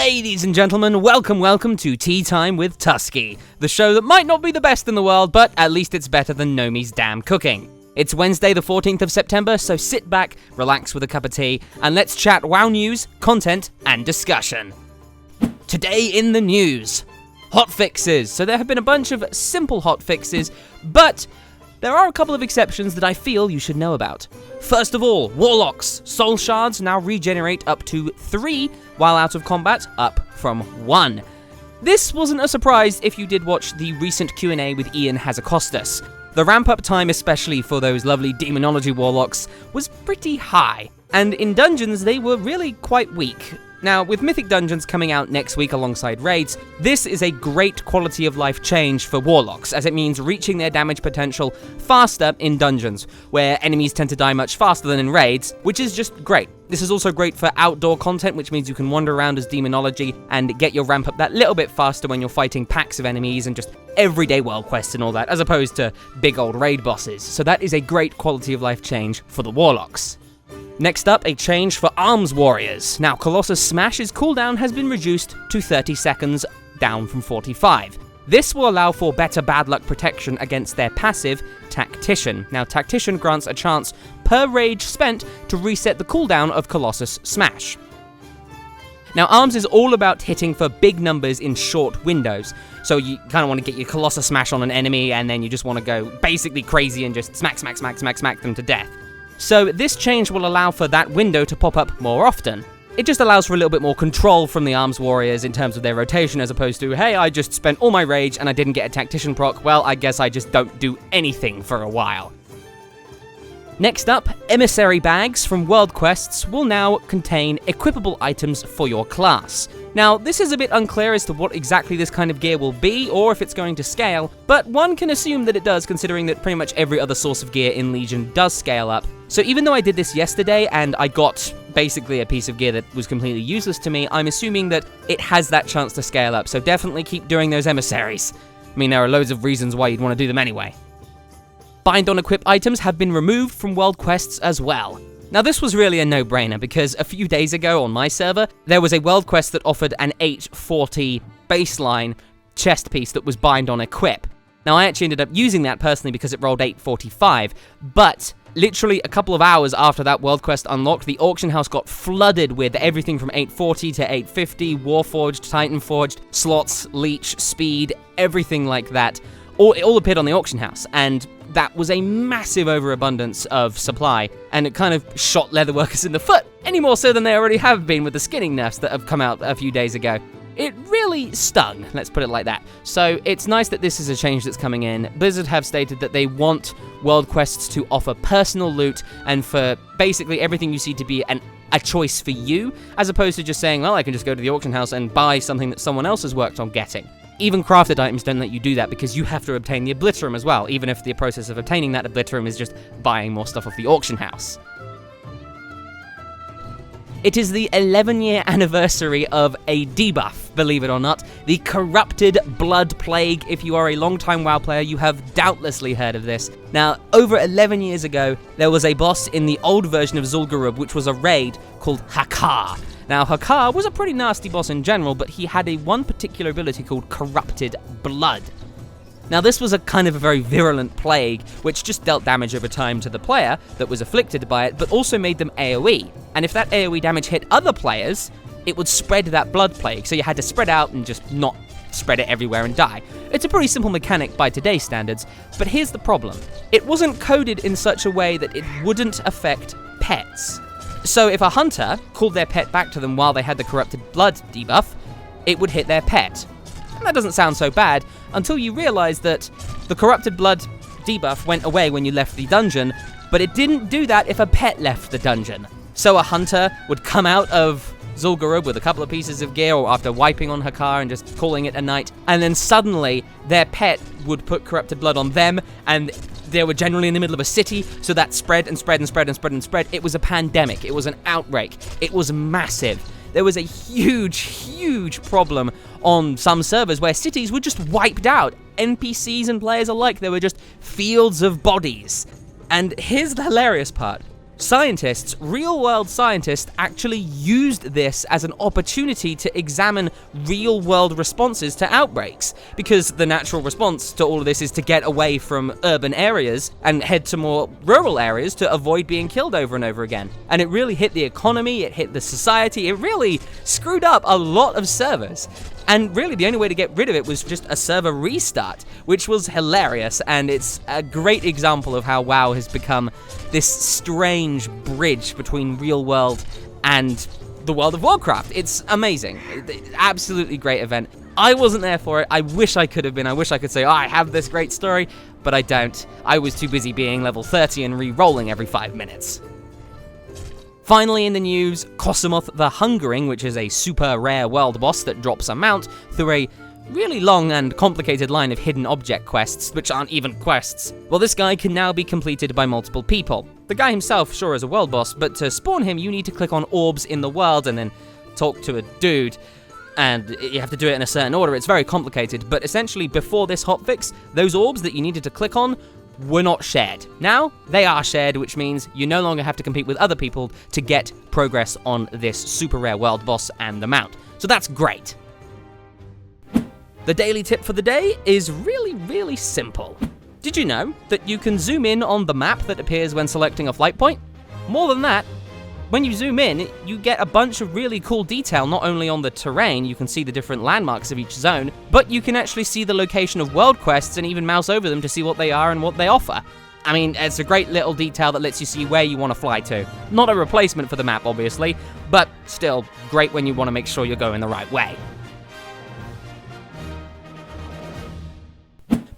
Ladies and gentlemen, welcome to Tea Time with Tuskeh, the show that might not be the best in the world, but at least it's better than Nomi's damn cooking. It's Wednesday the 14th of September, so sit back, relax with a cup of tea, and let's chat WoW news, content, and discussion. Today in the news, hotfixes. So there have been a bunch of simple hotfixes, but there are a couple of exceptions that I feel you should know about. First of all, Warlocks. Soul Shards now regenerate up to 3 while out of combat, up from 1. This wasn't a surprise if you did watch the recent Q&A with Ian Hazakostas. The ramp-up time, especially for those lovely Demonology Warlocks, was pretty high, and in dungeons they were really quite weak. Now, with Mythic Dungeons coming out next week alongside raids, this is a great quality of life change for Warlocks, as it means reaching their damage potential faster in dungeons, where enemies tend to die much faster than in raids, which is just great. This is also great for outdoor content, which means you can wander around as Demonology and get your ramp up that little bit faster when you're fighting packs of enemies and just everyday world quests and all that, as opposed to big old raid bosses. So that is a great quality of life change for the Warlocks. Next up, a change for Arms Warriors. Now, Colossus Smash's cooldown has been reduced to 30 seconds, down from 45. This will allow for better bad luck protection against their passive, Tactician. Now, Tactician grants a chance per rage spent to reset the cooldown of Colossus Smash. Now, Arms is all about hitting for big numbers in short windows. So you kind of want to get your Colossus Smash on an enemy, and then you just want to go basically crazy and just smack them to death. So this change will allow for that window to pop up more often. It just allows for a little bit more control from the Arms Warriors in terms of their rotation, as opposed to, hey, I just spent all my rage and I didn't get a Tactician proc, well, I guess I just don't do anything for a while. Next up, Emissary Bags from World Quests will now contain equipable items for your class. Now, this is a bit unclear as to what exactly this kind of gear will be, or if it's going to scale, but one can assume that it does, considering that pretty much every other source of gear in Legion does scale up. So even though I did this yesterday, and I got basically a piece of gear that was completely useless to me, I'm assuming that it has that chance to scale up, so definitely keep doing those emissaries. I mean, there are loads of reasons why you'd want to do them anyway. Bind on equip items have been removed from World Quests as well. Now, this was really a no-brainer, because a few days ago on my server, there was a World Quest that offered an 840 baseline chest piece that was bind on equip. Now, I actually ended up using that personally because it rolled 845, but literally a couple of hours after that World Quest unlocked, the auction house got flooded with everything from 840 to 850, Warforged, Titanforged, slots, leech, speed, everything like that. It all appeared on the auction house, and that was a massive overabundance of supply, and it kind of shot leatherworkers in the foot, any more so than they already have been with the skinning nerfs that have come out a few days ago. It really stung, let's put it like that. So it's nice that this is a change that's coming in. Blizzard have stated that they want World Quests to offer personal loot, and for basically everything you see to be a choice for you, as opposed to just saying, well, I can just go to the auction house and buy something that someone else has worked on getting. Even crafted items don't let you do that, because you have to obtain the Obliterum as well, even if the process of obtaining that Obliterum is just buying more stuff off the auction house. It is the 11-year anniversary of a debuff, believe it or not, the Corrupted Blood Plague. If you are a long-time WoW player, you have doubtlessly heard of this. Now, over 11 years ago, there was a boss in the old version of Zul'Gurub, which was a raid called Hakar. Now, Hakar was a pretty nasty boss in general, but he had one particular ability called Corrupted Blood. Now, this was a kind of a very virulent plague, which just dealt damage over time to the player that was afflicted by it, but also made them AoE. And if that AoE damage hit other players, it would spread that blood plague, so you had to spread out and just not spread it everywhere and die. It's a pretty simple mechanic by today's standards, but here's the problem. It wasn't coded in such a way that it wouldn't affect pets. So if a hunter called their pet back to them while they had the Corrupted Blood debuff, it would hit their pet. And that doesn't sound so bad, until you realize that the Corrupted Blood debuff went away when you left the dungeon, but it didn't do that if a pet left the dungeon. So a hunter would come out of Zul'Gurub with a couple of pieces of gear, or after wiping on Hakar and just calling it a night, and then suddenly their pet would put Corrupted Blood on them, and they were generally in the middle of a city, so that spread and spread and spread and spread and spread. It was a pandemic. It was an outbreak. It was massive. There was a huge problem on some servers where cities were just wiped out. NPCs and players alike, there were just fields of bodies. And here's the hilarious part. Scientists, real-world scientists, actually used this as an opportunity to examine real-world responses to outbreaks, because the natural response to all of this is to get away from urban areas and head to more rural areas to avoid being killed over and over again. And it really hit the economy, it hit the society, it really screwed up a lot of servers. And really, the only way to get rid of it was just a server restart, which was hilarious, and it's a great example of how WoW has become this strange bridge between real world and the World of Warcraft. It's amazing. Absolutely great event. I wasn't there for it. I wish I could have been. I wish I could say, oh, I have this great story, but I don't. I was too busy being level 30 and re-rolling every 5 minutes. Finally in the news, Kosamoth the Hungering, which is a super rare world boss that drops a mount through a really long and complicated line of hidden object quests, which aren't even quests. Well, this guy can now be completed by multiple people. The guy himself sure is a world boss, but to spawn him you need to click on orbs in the world and then talk to a dude. And you have to do it in a certain order. It's very complicated, but essentially before this hotfix, those orbs that you needed to click on were not shared. Now, they are shared, which means you no longer have to compete with other people to get progress on this super rare world boss and the mount. So that's great. The daily tip for the day is really simple. Did you know that you can zoom in on the map that appears when selecting a flight point? More than that, when you zoom in, you get a bunch of really cool detail, not only on the terrain, you can see the different landmarks of each zone, but you can actually see the location of world quests and even mouse over them to see what they are and what they offer. I mean, it's a great little detail that lets you see where you want to fly to. Not a replacement for the map, obviously, but still great when you want to make sure you're going the right way.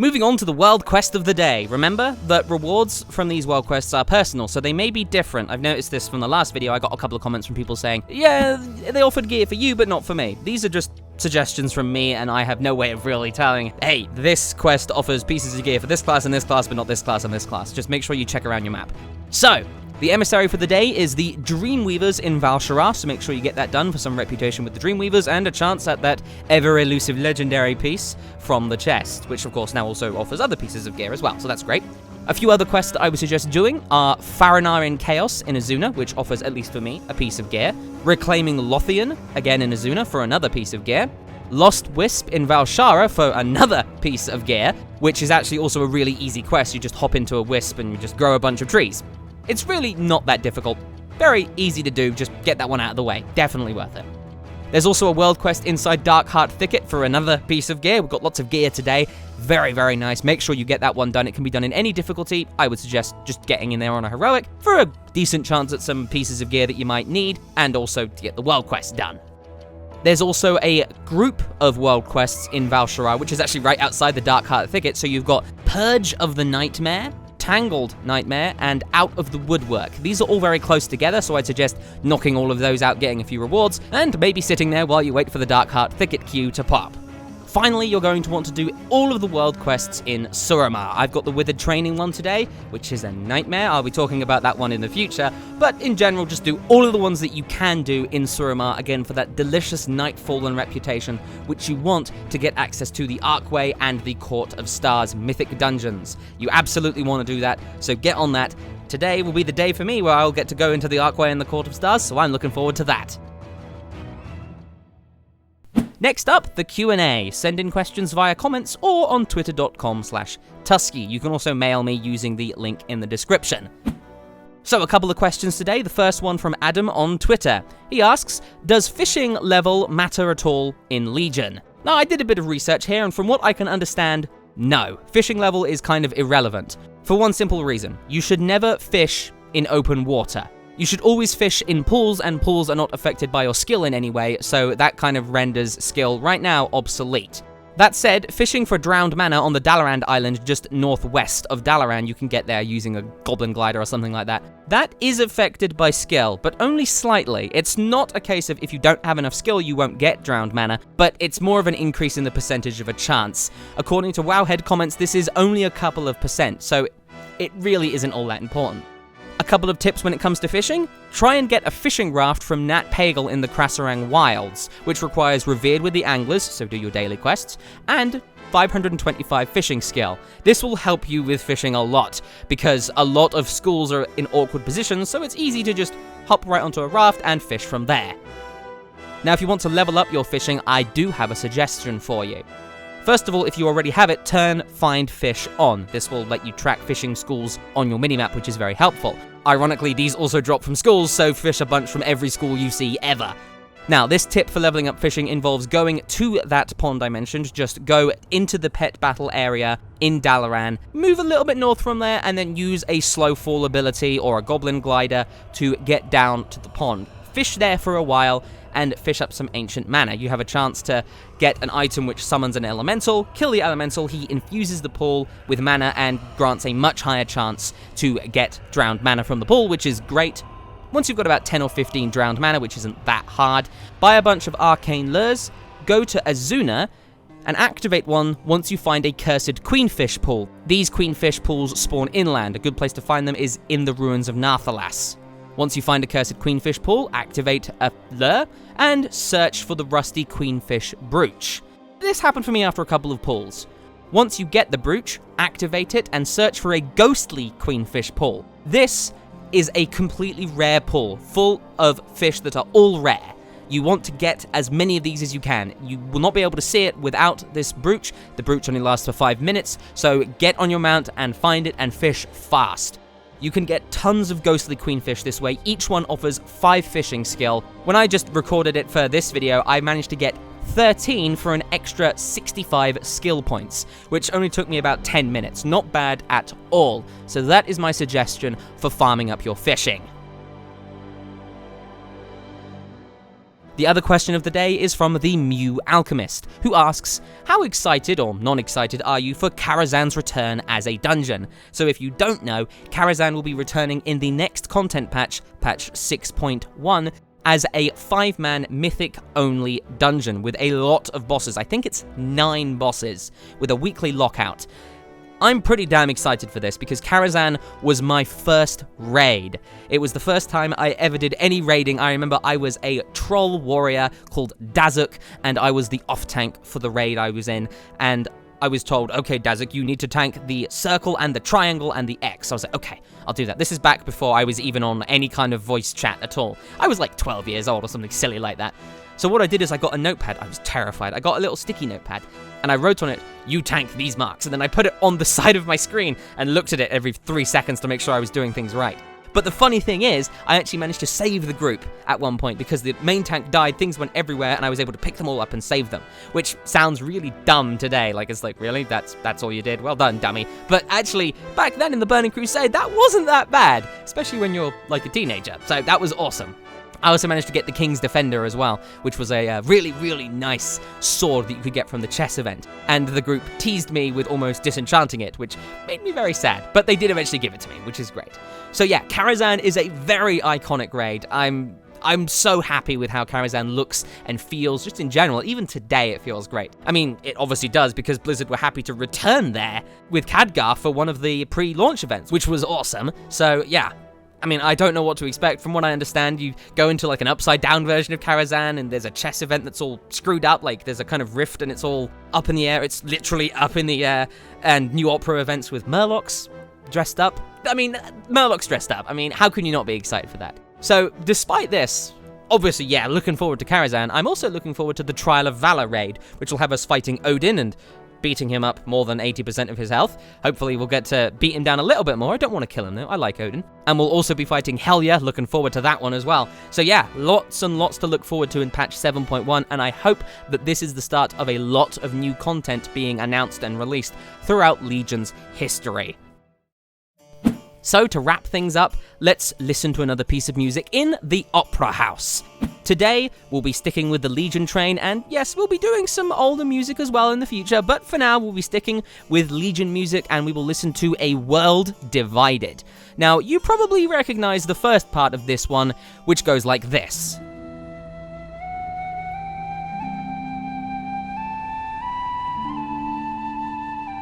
Moving on to the world quest of the day. Remember that rewards from these world quests are personal, so they may be different. I've noticed this from the last video. I got a couple of comments from people saying, yeah, they offered gear for you, but not for me. These are just suggestions from me, and I have no way of really telling, hey, this quest offers pieces of gear for this class and this class, but not this class and this class. Just make sure you check around your map. So, the emissary for the day is the Dreamweavers in Val'sharah, so make sure you get that done for some reputation with the Dreamweavers and a chance at that ever-elusive legendary piece from the chest, which of course now also offers other pieces of gear as well, so that's great. A few other quests that I would suggest doing are Faranar in Chaos in Azuna, which offers, at least for me, a piece of gear. Reclaiming Lothian, again in Azuna, for another piece of gear. Lost Wisp in Val'sharah for another piece of gear, which is actually also a really easy quest. You just hop into a wisp and you just grow a bunch of trees. It's really not that difficult. Very easy to do, just get that one out of the way. Definitely worth it. There's also a world quest inside Darkheart Thicket for another piece of gear. We've got lots of gear today. Very nice. Make sure you get that one done. It can be done in any difficulty. I would suggest just getting in there on a heroic for a decent chance at some pieces of gear that you might need, and also to get the world quest done. There's also a group of world quests in Val'sharah, which is actually right outside the Darkheart Thicket. So you've got Purge of the Nightmare, Tangled Nightmare, and Out of the Woodwork. These are all very close together, so I'd suggest knocking all of those out, getting a few rewards, and maybe sitting there while you wait for the Darkheart Thicket queue to pop. Finally, you're going to want to do all of the world quests in Suramar. I've got the Withered Training one today, which is a nightmare. I'll be talking about that one in the future, but in general, just do all of the ones that you can do in Suramar, again, for that delicious Nightfallen reputation, which you want to get access to the Archway and the Court of Stars mythic dungeons. You absolutely want to do that, so get on that. Today will be the day for me where I'll get to go into the Archway and the Court of Stars, so I'm looking forward to that. Next up, the Q&A. Send in questions via comments or on twitter.com/Tuskeh. You can also mail me using the link in the description. So a couple of questions today. The first one from Adam on Twitter. He asks, does fishing level matter at all in Legion? Now, I did a bit of research here, and from what I can understand, no. Fishing level is kind of irrelevant. For one simple reason. You should never fish in open water. You should always fish in pools, and pools are not affected by your skill in any way, so that kind of renders skill right now obsolete. That said, fishing for drowned mana on the Dalaran Island just northwest of Dalaran, you can get there using a goblin glider or something like that. That is affected by skill, but only slightly. It's not a case of if you don't have enough skill, you won't get drowned mana, but it's more of an increase in the percentage of a chance. According to Wowhead comments, this is only a couple of percent, so it really isn't all that important. A couple of tips when it comes to fishing. Try and get a fishing raft from Nat Pagal in the Krasarang Wilds, which requires Revered with the Anglers, so do your daily quests, and 525 fishing skill. This will help you with fishing a lot, because a lot of schools are in awkward positions, so it's easy to just hop right onto a raft and fish from there. Now, if you want to level up your fishing, I do have a suggestion for you. First of all, if you already have it, turn Find Fish on. This will let you track fishing schools on your minimap, which is very helpful. Ironically, these also drop from schools, so fish a bunch from every school you see ever. Now, this tip for leveling up fishing involves going to that pond I mentioned. Just go into the pet battle area in Dalaran, move a little bit north from there, and then use a slow fall ability or a goblin glider to get down to the pond. Fish there for a while, and fish up some ancient mana. You have a chance to get an item which summons an elemental, kill the elemental, he infuses the pool with mana and grants a much higher chance to get drowned mana from the pool, which is great. Once you've got about 10 or 15 drowned mana, which isn't that hard, buy a bunch of arcane lures, go to Azuna, and activate one once you find a cursed queenfish pool. These queenfish pools spawn inland. A good place to find them is in the ruins of Narthalas. Once you find a cursed queenfish pool, activate a lure and search for the rusty queenfish brooch. This happened for me after a couple of pulls. Once you get the brooch, activate it and search for a ghostly queenfish pool. This is a completely rare pool, full of fish that are all rare. You want to get as many of these as you can. You will not be able to see it without this brooch. The brooch only lasts for 5 minutes, so get on your mount and find it and fish fast. You can get tons of ghostly queenfish this way. Each one offers 5 fishing skill. When I just recorded it for this video, I managed to get 13 for an extra 65 skill points, which only took me about 10 minutes. Not bad at all. So that is my suggestion for farming up your fishing. The other question of the day is from the Mew Alchemist, who asks, how excited or non-excited are you for Karazhan's return as a dungeon? So if you don't know, Karazhan will be returning in the next content patch, patch 6.1, as a 5-man mythic-only dungeon with a lot of bosses. I think it's 9 bosses, with a weekly lockout. I'm pretty damn excited for this because Karazhan was my first raid. It was the first time I ever did any raiding. I remember I was a troll warrior called Dazuk, and I was the off-tank for the raid I was in, and I was told, okay, Dazuk, you need to tank the circle and the triangle and the X. I was like, okay, I'll do that. This is back before I was even on any kind of voice chat at all. I was like 12 years old or something silly like that. So what I did is I got a notepad. I was terrified. I got a little sticky notepad, and I wrote on it, you tank these marks, and then I put it on the side of my screen and looked at it every 3 seconds to make sure I was doing things right. But the funny thing is, I actually managed to save the group at one point because the main tank died, things went everywhere, and I was able to pick them all up and save them, which sounds really dumb today. Like, it's like, really? That's all you did? Well done, dummy. But actually, back then in the Burning Crusade, that wasn't that bad, especially when you're like a teenager. So that was awesome. I also managed to get the King's Defender as well, which was a really, really nice sword that you could get from the chess event. And the group teased me with almost disenchanting it, which made me very sad. But they did eventually give it to me, which is great. So yeah, Karazhan is a very iconic raid. I'm so happy with how Karazhan looks and feels, just in general. Even today, it feels great. I mean, it obviously does, because Blizzard were happy to return there with Khadgar for one of the pre-launch events, which was awesome. So yeah. I mean, I don't know what to expect. From what I understand, you go into like an upside-down version of Karazhan, and there's a chess event that's all screwed up. Like, there's a kind of rift, and it's all up in the air. It's literally up in the air. And new opera events with Murlocs dressed up. I mean, Murlocs dressed up. I mean, how can you not be excited for that? So, despite this, obviously, yeah, looking forward to Karazhan, I'm also looking forward to the Trial of Valor raid, which will have us fighting Odin and beating him up more than 80% of his health. Hopefully we'll get to beat him down a little bit more. I don't want to kill him though, I like Odin. And we'll also be fighting Helya, looking forward to that one as well. So yeah, lots and lots to look forward to in patch 7.1, and I hope that this is the start of a lot of new content being announced and released throughout Legion's history. So to wrap things up, let's listen to another piece of music in the Opera House. Today, we'll be sticking with the Legion train, and yes, we'll be doing some older music as well in the future, but for now, we'll be sticking with Legion music, and we will listen to A World Divided. Now, you probably recognize the first part of this one, which goes like this.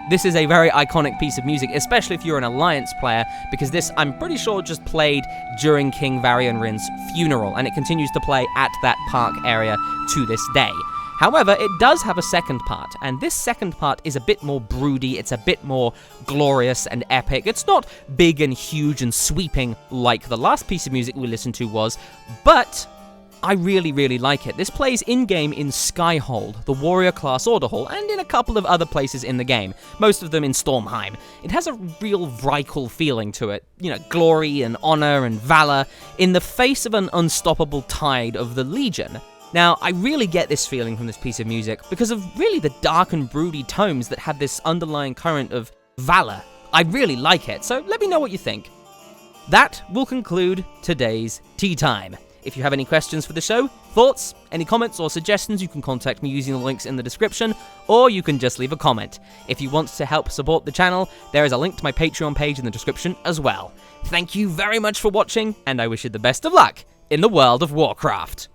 This is a very iconic piece of music, especially if you're an Alliance player, because this, I'm pretty sure, just played during King Varian Rin's funeral, and it continues to play at that park area to this day. However, it does have a second part, and this second part is a bit more broody, it's a bit more glorious and epic. It's not big and huge and sweeping like the last piece of music we listened to was, but I really, really like it. This plays in-game in Skyhold, the warrior class order hall, and in a couple of other places in the game, most of them in Stormheim. It has a real Vrykul feeling to it, glory and honor and valor in the face of an unstoppable tide of the Legion. Now, I really get this feeling from this piece of music because of really the dark and broody tones that have this underlying current of valor. I really like it, so let me know what you think. That will conclude today's Tea Time. If you have any questions for the show, thoughts, any comments or suggestions, you can contact me using the links in the description, or you can just leave a comment. If you want to help support the channel, there is a link to my Patreon page in the description as well. Thank you very much for watching, and I wish you the best of luck in the World of Warcraft.